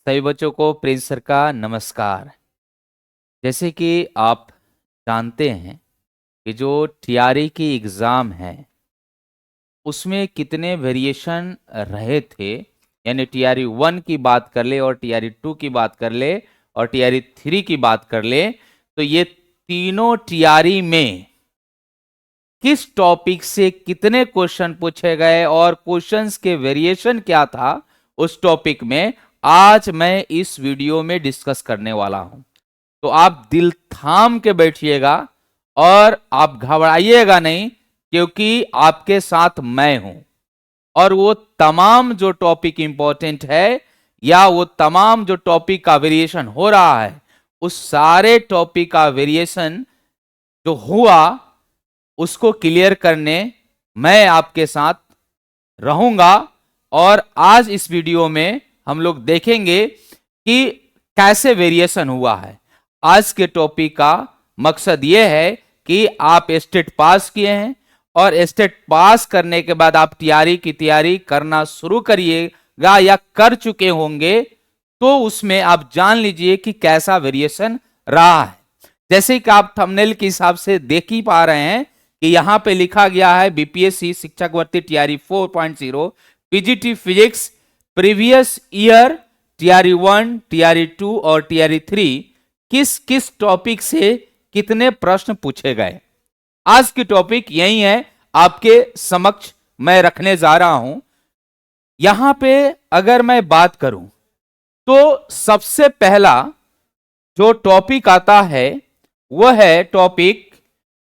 सभी बच्चों को प्रिंस सर का नमस्कार। जैसे कि आप जानते हैं कि जो टीआरई की एग्ज़ाम है उसमें कितने वेरिएशन रहे थे, यानी टीआरई 1 की बात कर ले और टीआरई 2 की बात कर ले और टीआरई 3 की बात कर ले, तो ये तीनों टीआरई में किस टॉपिक से कितने क्वेश्चन पूछे गए और क्वेश्चंस के वेरिएशन क्या था उस टॉपिक में आज मैं इस वीडियो में डिस्कस करने वाला हूं। तो आप दिल थाम के बैठिएगा और आप घबराइएगा नहीं, क्योंकि आपके साथ मैं हूं और वो तमाम जो टॉपिक इंपॉर्टेंट है या वो तमाम जो टॉपिक का वेरिएशन हो रहा है उस सारे टॉपिक का वेरिएशन जो हुआ उसको क्लियर करने मैं आपके साथ रहूंगा। और आज इस वीडियो में हम लोग देखेंगे कि कैसे वेरिएशन हुआ है। आज के टॉपिक का मकसद यह है कि आप स्टेट पास किए हैं और स्टेट पास करने के बाद आप टीआरई की तैयारी करना शुरू करिएगा या कर चुके होंगे, तो उसमें आप जान लीजिए कि कैसा वेरिएशन रहा है। जैसे कि आप थंबनेल के हिसाब से देख ही पा रहे हैं कि यहां पे लिखा गया है बीपीएससी शिक्षक भर्ती TRE 4.0 PGT physics previous year TRE 1, TRE 2 और टीआरई 3 किस किस टॉपिक से कितने प्रश्न पूछे गए। आज की टॉपिक यही है, आपके समक्ष मैं रखने जा रहा हूं। यहां पे अगर मैं बात करूं तो सबसे पहला जो टॉपिक आता है वह है टॉपिक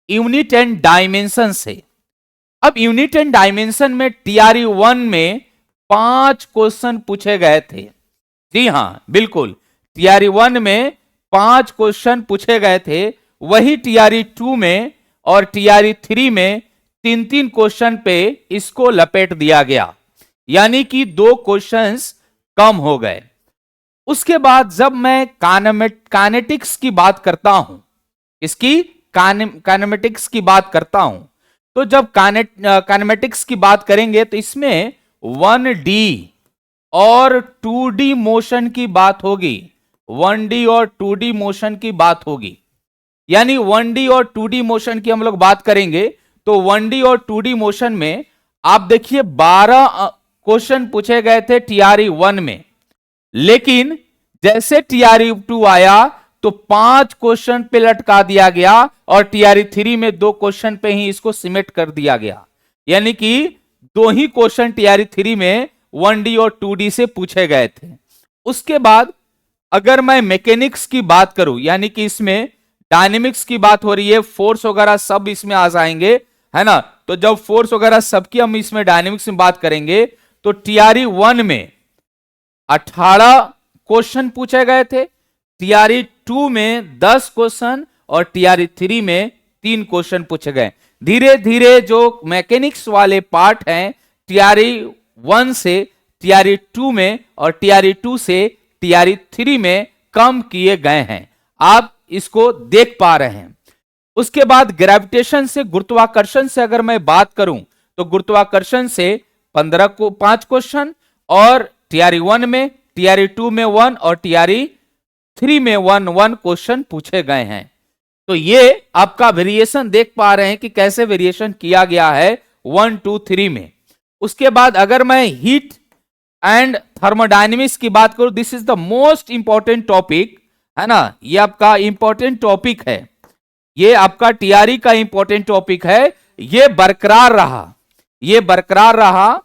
यूनिट एंड डायमेंशन से। अब यूनिट एंड डायमेंशन में टीआरई 1 में 5 क्वेश्चन पूछे गए थे। जी हां, बिल्कुल, टीआरई 1 में 5 क्वेश्चन पूछे गए थे। वही टीआरई 2 में और टीआरई 3 में 3-3 क्वेश्चन पे इसको लपेट दिया गया, यानी कि 2 क्वेश्चंस कम हो गए। उसके बाद जब मैं काइनेटिक्स की बात करता हूं, इसकी काइनेमेटिक्स की बात करता हूं, तो जब काइनेमेटिक्स की बात करेंगे तो इसमें 1D और 2D मोशन की बात होगी। 1D और 2D मोशन की बात होगी, यानी 1D और 2D मोशन की हम लोग बात करेंगे तो 1D और 2D मोशन में आप देखिए 12 क्वेश्चन पूछे गए थे टीआरई 1 में, लेकिन जैसे टीआरई 2 आया तो 5 क्वेश्चन पे लटका दिया गया और टीआरई 3 में 2 क्वेश्चन पे ही इसको सिमेट कर दिया गया, यानी कि 2 ही क्वेश्चन टीआरई 3 में 1D और 2D से पूछे गए थे। उसके बाद अगर मैं मैकेनिक्स की बात करूं, यानी कि इसमें डायनेमिक्स की बात हो रही है, फोर्स वगैरह सब इसमें आ जाएंगे, है ना। तो जब फोर्स वगैरह सबकी हम इसमें डायनेमिक्स में बात करेंगे तो टीआरई 1 में 18 क्वेश्चन पूछे गए थे, टीआरई 2 में 10 क्वेश्चन और टीआरई 3 में 3 क्वेश्चन पूछे गए। धीरे धीरे जो मैकेनिक्स वाले पार्ट हैं टीआरई 1 से टीआरई 2 में और टीआरई 2 से टीआरई 3 में कम किए गए हैं, आप इसको देख पा रहे हैं। उसके बाद ग्रेविटेशन से, गुरुत्वाकर्षण से अगर मैं बात करूं तो गुरुत्वाकर्षण से 5 क्वेश्चन और टीआरई 1 में, टीआरई 2 में 1 और टीआरई 3 में 1 क्वेश्चन पूछे गए हैं। तो ये आपका वेरिएशन देख पा रहे हैं कि कैसे वेरिएशन किया गया है 1, 2, 3 में। उसके बाद अगर मैं हीट एंड थर्मोडायनेमिक्स की बात करूं, this is the most important topic, है ना। ये आपका इंपॉर्टेंट टॉपिक है, ये आपका टीआरई का इंपॉर्टेंट टॉपिक है। ये बरकरार रहा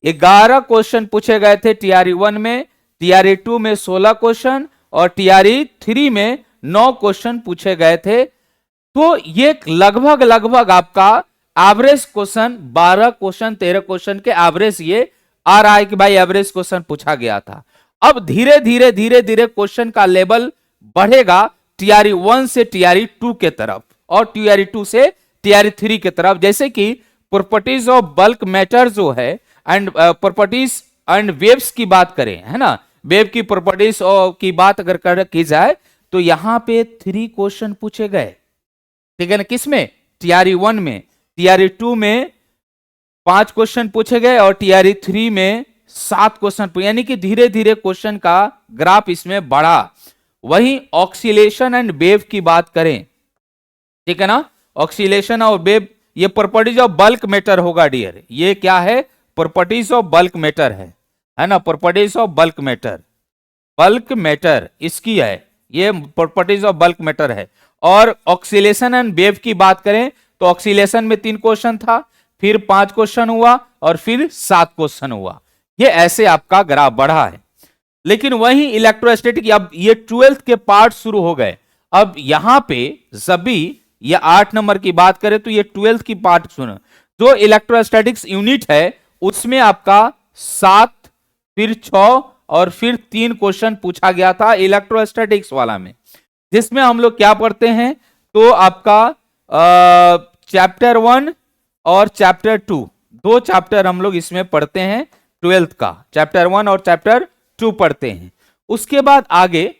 11 क्वेश्चन पूछे गए थे टीआरई 1 में, टीआरई 2 में 16 क्वेश्चन और टीआरई 3 में 9 क्वेश्चन पूछे गए थे। तो ये लगभग आपका एवरेज क्वेश्चन 12 क्वेश्चन 13 क्वेश्चन के एवरेज ये आ रहा है कि भाई एवरेज क्वेश्चन पूछा गया था। अब धीरे धीरे क्वेश्चन का लेवल बढ़ेगा टीआरई 1 से टीआरई 2 के तरफ और टीआरई 2 से टीआरई 3 के तरफ। जैसे कि प्रॉपर्टीज ऑफ बल्क मैटर जो है एंड प्रॉपर्टीज एंड वेव्स की बात करें, है ना, वेव की प्रॉपर्टीज की बात अगर की जाए तो यहां पे 3 क्वेश्चन पूछे गए, ठीक है ना, किसमें, टीआरई 1 में। टीआरई 2 में 5 क्वेश्चन पूछे गए और टीआरई 3 में 7 क्वेश्चन, यानी कि धीरे धीरे क्वेश्चन का ग्राफ इसमें बढ़ा। वहीं ऑक्सीलेशन एंड वेव की बात करें, ठीक है ना, ऑक्सीलेशन और वेव, ये प्रॉपर्टीज ऑफ बल्क मैटर होगा डियर। ये क्या है? प्रॉपर्टीज ऑफ बल्क मैटर है ना, properties of bulk matter, bulk matter इसकी है, ये प्रॉपर्टीज ऑफ बल्क मैटर है। और ऑक्सीलेशन एंड वेव की बात करें तो ऑक्सीलेशन में 3 क्वेश्चन था, फिर 5 क्वेश्चन हुआ और फिर 7 क्वेश्चन हुआ। ये ऐसे आपका ग्राफ बढ़ा है। लेकिन वहीं इलेक्ट्रोस्टैटिक, अब ये 12th के पार्ट शुरू हो गए। अब यहां पे जब भी ये 8 नंबर की बात करें तो ये 12th की पार्ट सुनो। जो इलेक्ट्रोस्टैटिक्स यूनिट है उसमें आपका 7, फिर 6 और फिर 3 क्वेश्चन पूछा गया था इलेक्ट्रोस्टैटिक्स वाला में, जिसमें हम लोग क्या पढ़ते हैं तो आपका चैप्टर 1 और चैप्टर 2, 2 चैप्टर हम लोग इसमें पढ़ते हैं 12th का, चैप्टर 1 और चैप्टर 2 पढ़ते हैं। उसके बाद आगे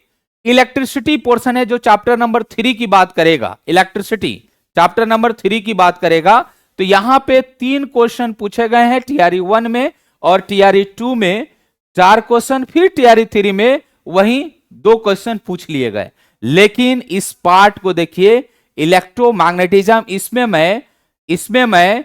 इलेक्ट्रिसिटी पोर्शन है जो चैप्टर नंबर 3 की बात करेगा, इलेक्ट्रिसिटी चैप्टर नंबर 3 की बात करेगा। तो यहां पे 3 क्वेश्चन पूछे गए हैं टीआरई 1 में, और टीआरई 2 में 4 क्वेश्चन, फिर टीआरई 3 में वहीं 2 क्वेश्चन पूछ लिए गए। लेकिन इस पार्ट को देखिए, इलेक्ट्रोमैग्नेटिज्म, इसमें मैं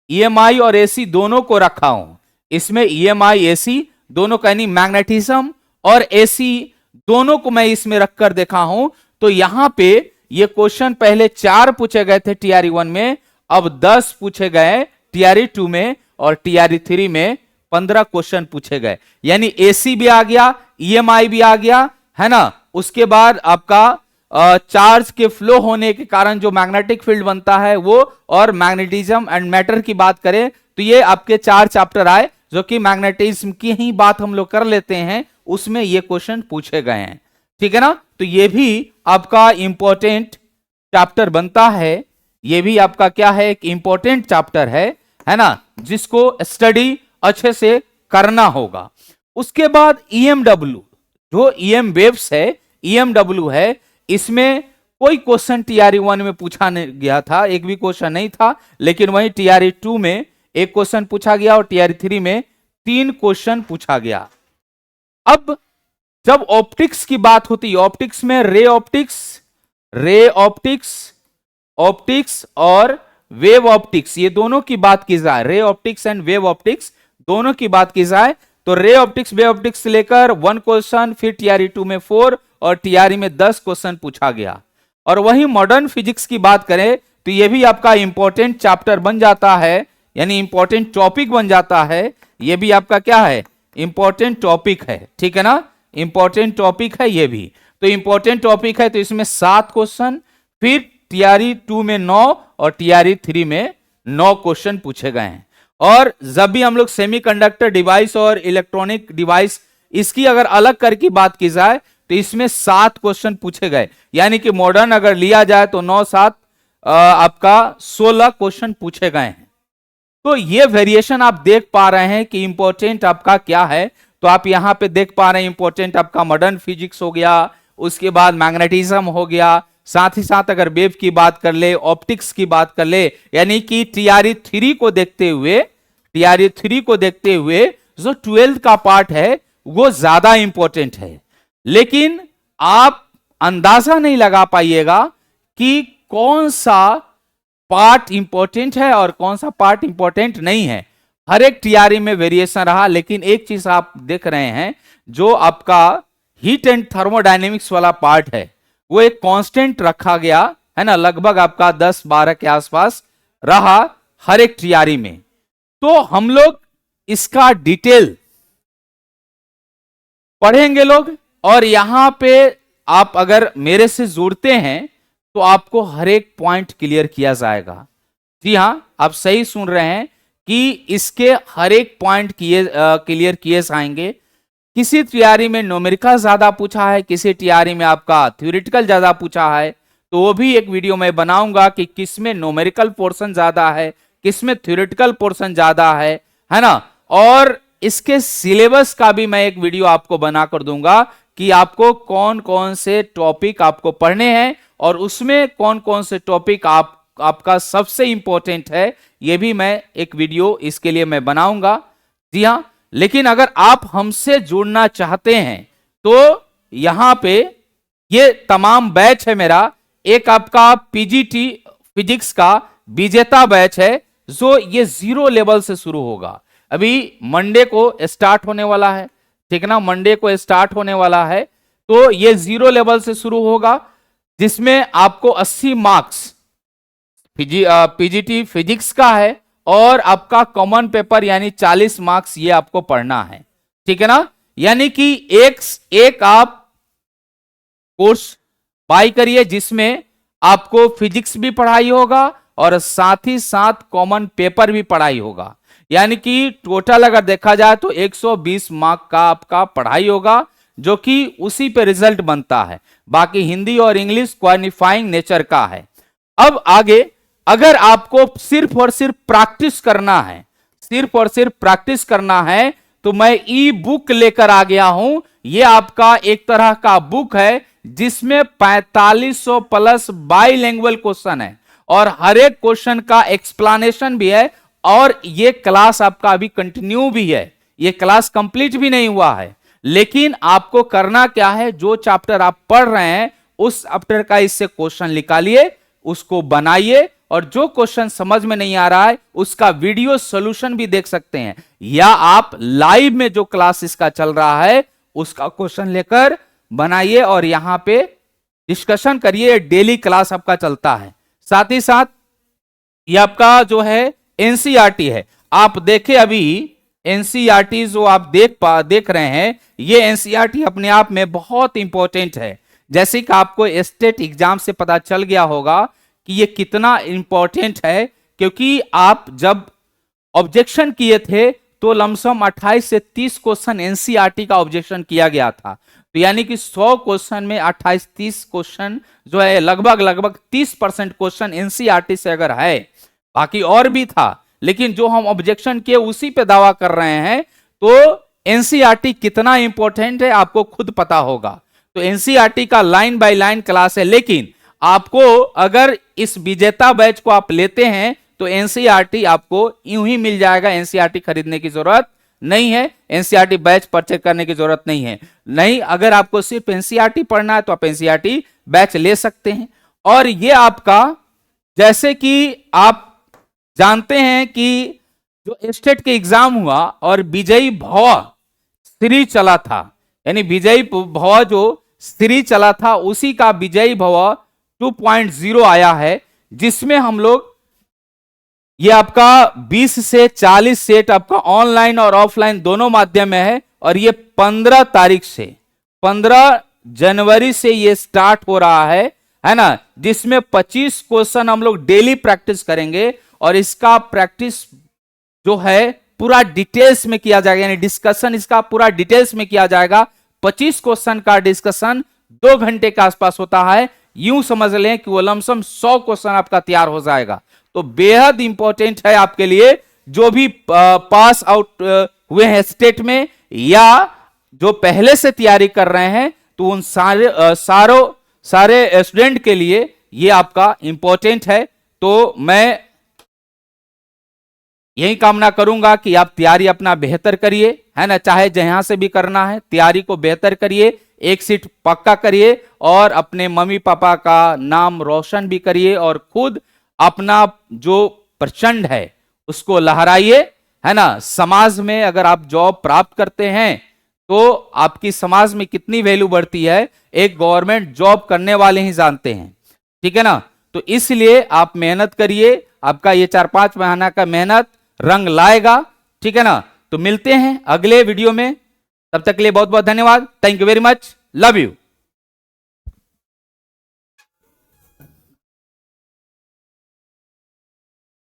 ईएमआई और एसी दोनों को रखा हूं। इसमें ईएमआई एसी दोनों का, यानी मैग्नेटिज्म और एसी दोनों को मैं इसमें रखकर देखा हूं। तो यहां पे ये क्वेश्चन पहले 4 पूछे गए थे टीआरई 1 में, अब 10 पूछे गए टीआरई 2 में, और टीआरई 3 में 15 क्वेश्चन पूछे गए। यानी एसी भी आ गया, ईएमआई भी आ गया, है ना। उसके बाद आपका चार्ज के फ्लो होने के कारण जो मैग्नेटिक फील्ड बनता है वो, और मैग्नेटिज्म एंड मैटर की बात करें तो ये आपके 4 चैप्टर आए जो कि मैग्नेटिज्म की ही बात हम लोग कर लेते हैं, उसमें ये क्वेश्चन पूछे गए हैं, ठीक है ना। तो ये भी आपका इंपॉर्टेंट चैप्टर बनता है, ये भी आपका क्या है, एक इंपॉर्टेंट चैप्टर है ना, जिसको स्टडी अच्छे से करना होगा। उसके बाद ईएमडब्ल्यू, जो ईएम वेव्स है, ईएमडब्ल्यू है, इसमें कोई क्वेश्चन टीआरई 1 में पूछा नहीं गया था, एक भी क्वेश्चन नहीं था। लेकिन वहीं टीआरई 2 में 1 क्वेश्चन पूछा गया और टीआरई 3 में 3 क्वेश्चन पूछा गया। अब जब ऑप्टिक्स की बात होती है, ऑप्टिक्स में रे ऑप्टिक्स और वेव ऑप्टिक्स, ये दोनों की बात की जाए, ray optics and wave optics दोनों की बात की जाए तो रे ऑप्टिक्स, वेव ऑप्टिक्स से लेकर 1 क्वेश्चन, फिर टीआरई 2 में 4 और टीआरई में 10 क्वेश्चन पूछा गया। और वहीं मॉडर्न फिजिक्स की बात करें तो यह भी आपका इंपॉर्टेंट चैप्टर बन जाता है, यानी इंपॉर्टेंट टॉपिक बन जाता है। यह भी आपका क्या है, इंपॉर्टेंट टॉपिक है, ठीक है ना, इंपॉर्टेंट टॉपिक है ये भी। तो इंपॉर्टेंट टॉपिक है तो इसमें 7 क्वेश्चन, फिर टीआरई 2 में 9 और टीआरई 3 में 9 क्वेश्चन पूछे गए हैं। और जब भी हम लोग सेमीकंडक्टर डिवाइस और इलेक्ट्रॉनिक डिवाइस, इसकी अगर अलग करके बात की जाए तो इसमें 7 क्वेश्चन पूछे गए, यानी कि मॉडर्न अगर लिया जाए तो 9 7 आपका 16 क्वेश्चन पूछे गए हैं। तो ये वेरिएशन आप देख पा रहे हैं कि इंपॉर्टेंट आपका क्या है। तो आप यहां पे देख पा रहे हैं इंपॉर्टेंट आपका मॉडर्न फिजिक्स हो गया, उसके बाद मैग्नेटिज्म हो गया, साथ ही साथ अगर वेव की बात कर ले, ऑप्टिक्स की बात कर ले, यानी कि टीआरई 3 को देखते हुए जो 12th का पार्ट है वो ज्यादा इंपॉर्टेंट है। लेकिन आप अंदाजा नहीं लगा पाइएगा कि कौन सा पार्ट इंपॉर्टेंट है और कौन सा पार्ट इंपॉर्टेंट नहीं है। हर एक टीआरई में वेरिएशन रहा, लेकिन एक चीज आप देख रहे हैं, जो आपका हीट एंड थर्मोडायनेमिक्स वाला पार्ट है वो एक कांस्टेंट रखा गया है ना, लगभग आपका 10-12 के आसपास रहा हर एक टीआरई में। तो हम लोग इसका डिटेल पढ़ेंगे लोग, और यहां पे आप अगर मेरे से जुड़ते हैं तो आपको हर एक पॉइंट क्लियर किया जाएगा। जी हां, आप सही सुन रहे हैं कि इसके हर एक पॉइंट क्लियर किए जाएंगे। किसी टीआरई में न्यूमेरिकल ज्यादा पूछा है, किसी टीआरई में आपका थ्योरेटिकल ज्यादा पूछा है, तो वो भी एक वीडियो मैं बनाऊंगा कि किसमें न्यूमेरिकल पोर्शन ज्यादा है, किसमें थ्योरेटिकल पोर्शन ज्यादा है ना। और इसके सिलेबस का भी मैं एक वीडियो आपको बनाकर दूंगा कि आपको कौन कौन से टॉपिक आपको पढ़ने हैं और उसमें कौन कौन से टॉपिक आप आपका सबसे इंपॉर्टेंट है, ये भी मैं एक वीडियो इसके लिए मैं बनाऊंगा। जी हां, लेकिन अगर आप हमसे जुड़ना चाहते हैं तो यहां पे ये तमाम बैच है मेरा। एक आपका पीजीटी फिजिक्स का विजेता बैच है जो ये 0 लेवल से शुरू होगा। अभी मंडे को स्टार्ट होने वाला है, ठीक ना, मंडे को स्टार्ट होने वाला है। तो ये 0 लेवल से शुरू होगा जिसमें आपको 80 मार्क्स पीजीटी फिजिक्स का है और आपका कॉमन पेपर यानी 40 मार्क्स ये आपको पढ़ना है, ठीक है ना। यानी कि एक आप कोर्स बाय करिए जिसमें आपको फिजिक्स भी पढ़ाई होगा और साथ ही साथ कॉमन पेपर भी पढ़ाई होगा। यानी कि टोटल अगर देखा जाए तो 120 मार्क का आपका पढ़ाई होगा, जो कि उसी पे रिजल्ट बनता है। बाकी हिंदी और इंग्लिश क्वालिफाइंग नेचर का है। अब आगे अगर आपको सिर्फ और सिर्फ प्रैक्टिस करना है, सिर्फ और सिर्फ प्रैक्टिस करना है, तो मैं ई बुक लेकर आ गया हूं। यह आपका एक तरह का बुक है जिसमें 4500 प्लस बाइलिंगुअल क्वेश्चन है और हर एक क्वेश्चन का एक्सप्लेनेशन भी है। और यह क्लास आपका अभी कंटिन्यू भी है, यह क्लास कंप्लीट भी नहीं हुआ है। लेकिन आपको करना क्या है, जो चैप्टर आप पढ़ रहे हैं उस चैप्टर का इससे क्वेश्चन निकालिए, उसको बनाइए और जो क्वेश्चन समझ में नहीं आ रहा है उसका वीडियो सॉल्यूशन भी देख सकते हैं, या आप लाइव में जो क्लास इसका चल रहा है उसका क्वेश्चन लेकर बनाइए और यहां पे डिस्कशन करिए। डेली क्लास आपका चलता है। साथ ही साथ ये आपका जो है एनसीईआरटी है। आप देखें अभी एनसीईआरटी जो आप देख रहे हैं, ये एनसीईआरटी अपने आप में बहुत इंपॉर्टेंट है। जैसे कि आपको स्टेट एग्जाम से पता चल गया होगा कि ये कितना इंपॉर्टेंट है, क्योंकि आप जब ऑब्जेक्शन किए थे तो लमसम 28 से 30 क्वेश्चन एनसीईआरटी का ऑब्जेक्शन किया गया था। तो यानी कि 100 क्वेश्चन में 28-30 क्वेश्चन जो है लगभग 30% क्वेश्चन एनसीईआरटी से अगर है, बाकी और भी था लेकिन जो हम ऑब्जेक्शन किए उसी पे दावा कर रहे हैं। तो एनसीईआरटी कितना इंपॉर्टेंट है आपको खुद पता होगा। तो एनसीईआरटी का लाइन बाय लाइन क्लास है, लेकिन आपको अगर इस विजेता बैच को आप लेते हैं तो एनसीईआरटी आपको यूं ही मिल जाएगा। एनसीईआरटी खरीदने की जरूरत नहीं है, एनसीईआरटी बैच परचेज करने की जरूरत नहीं है। नहीं, अगर आपको सिर्फ एनसीईआरटी पढ़ना है तो आप एनसीईआरटी बैच ले सकते हैं। और ये आपका, जैसे कि आप जानते हैं कि जो स्टेट के एग्जाम हुआ और विजयी भव श्री चला था, यानी विजयी भव जो श्री चला था उसी का विजयी भव 2.0 आया है, जिसमें हम लोग ये आपका 20 से 40 सेट आपका ऑनलाइन और ऑफलाइन दोनों माध्यम में है। और ये 15 तारीख से 15 जनवरी से ये स्टार्ट हो रहा है ना, जिसमें 25 क्वेश्चन हम लोग डेली प्रैक्टिस करेंगे और इसका प्रैक्टिस जो है पूरा डिटेल्स में किया जाएगा, यानी डिस्कशन इसका पूरा डिटेल्स में किया जाएगा। 25 क्वेश्चन का डिस्कशन 2 घंटे के आसपास होता है। यूं समझ लें कि वो लमसम 100 क्वेश्चन आपका तैयार हो जाएगा। तो बेहद इंपॉर्टेंट है आपके लिए, जो भी पास आउट हुए हैं स्टेट में या जो पहले से तैयारी कर रहे हैं, तो उन सारे स्टूडेंट के लिए ये आपका इंपॉर्टेंट है। तो मैं यही कामना करूंगा कि आप तैयारी अपना बेहतर करिए, है ना, चाहे जहां से भी करना है तैयारी को बेहतर करिए, एक सीट पक्का करिए और अपने मम्मी पापा का नाम रोशन भी करिए और खुद अपना जो प्रचंड है उसको लहराइए, है ना। समाज में अगर आप जॉब प्राप्त करते हैं तो आपकी समाज में कितनी वैल्यू बढ़ती है, एक गवर्नमेंट जॉब करने वाले ही जानते हैं, ठीक है ना। तो इसलिए आप मेहनत करिए, आपका ये 4-5 महीना का मेहनत रंग लाएगा, ठीक है ना। तो मिलते हैं अगले वीडियो में, तब तक के लिए बहुत बहुत धन्यवाद। Thank you very much, love you.